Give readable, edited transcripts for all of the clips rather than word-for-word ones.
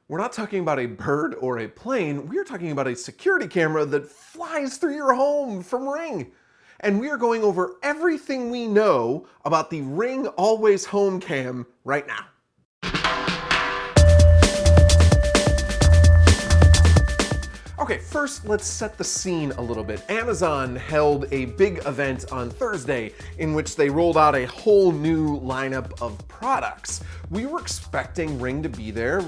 We're not talking about a bird or a plane. We're talking about a security camera that flies through your home from Ring. And we are going over everything we know about the Ring Always Home Cam right now. Okay, first let's set the scene a little bit. Amazon held a big event on Thursday in which they rolled out a whole new lineup of products. We were expecting Ring to be there.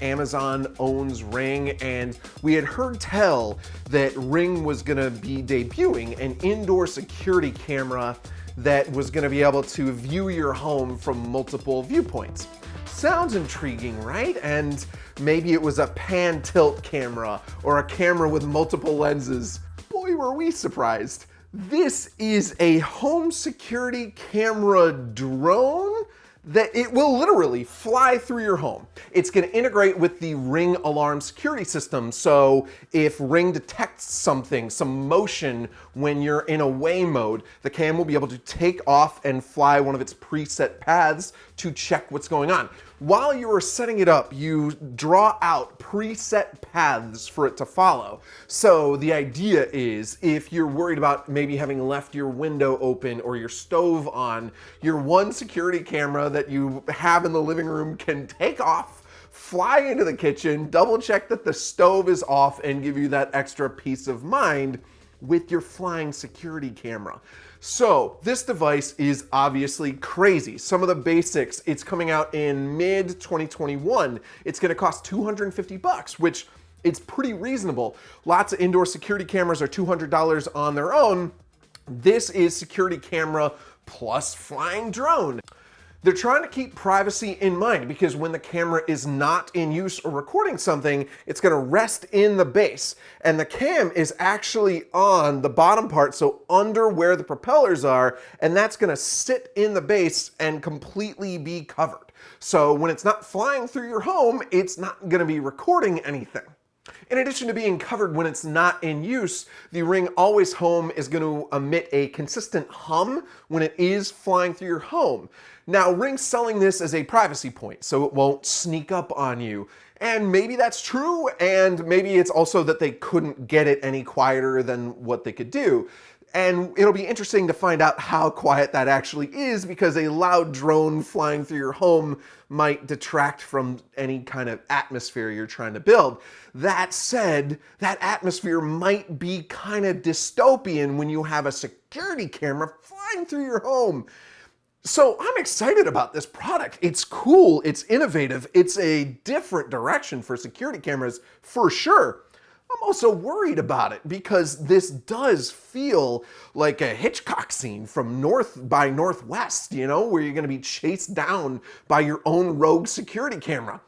Amazon owns Ring, and we had heard tell that Ring was gonna be debuting an indoor security camera that was gonna be able to view your home from multiple viewpoints. Sounds intriguing, right? And maybe it was a pan tilt camera or a camera with multiple lenses. Boy, were we surprised. This is a home security camera drone that it will literally fly through your home. It's going to integrate with the Ring alarm security system. So if Ring detects something, some motion when you're in away mode, the cam will be able to take off and fly one of its preset paths to check what's going on. While you are setting it up, you draw out preset paths for it to follow. So the idea is, if you're worried about maybe having left your window open or your stove on, your one security camera that you have in the living room can take off, fly into the kitchen, double check that the stove is off, and give you that extra peace of mind with your flying security camera. So this device is obviously crazy. Some of the basics, it's coming out in mid-2021. It's gonna cost $250, which it's pretty reasonable. Lots of indoor security cameras are $200 on their own. This is security camera plus flying drone. They're trying to keep privacy in mind because when the camera is not in use or recording something, it's gonna rest in the base. And the cam is actually on the bottom part, so under where the propellers are, and that's gonna sit in the base and completely be covered. So when it's not flying through your home, it's not gonna be recording anything. In addition to being covered when it's not in use, the Ring Always Home is going to emit a consistent hum when it is flying through your home. Now, Ring's selling this as a privacy point, so it won't sneak up on you. And maybe that's true, and maybe it's also that they couldn't get it any quieter than what they could do. And it'll be interesting to find out how quiet that actually is, because a loud drone flying through your home might detract from any kind of atmosphere you're trying to build. That said, that atmosphere might be kind of dystopian when you have a security camera flying through your home. So I'm excited about this product. It's cool, it's innovative, it's a different direction for security cameras for sure. I'm also worried about it because this does feel like a Hitchcock scene from North by Northwest, you know, where you're going to be chased down by your own rogue security camera.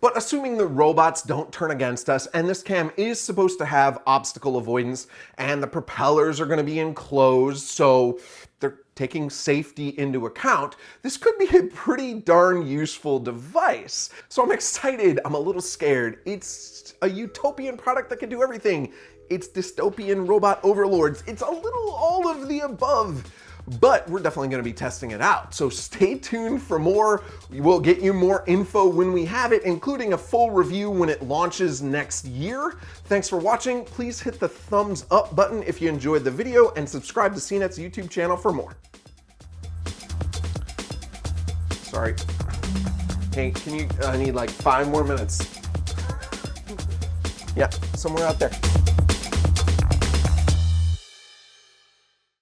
But assuming the robots don't turn against us, and this cam is supposed to have obstacle avoidance, and the propellers are going to be enclosed, so they're taking safety into account, this could be a pretty darn useful device. So I'm excited, I'm a little scared. It's a utopian product that can do everything. It's dystopian robot overlords. It's a little all of the above. But we're definitely going to be testing it out. So stay tuned for more. We will get you more info when we have it, including a full review when it launches next year. Thanks for watching. Please hit the thumbs up button if you enjoyed the video, and subscribe to CNET's YouTube channel for more. Sorry. Hey, I need like 5 more minutes. Yeah, somewhere out there.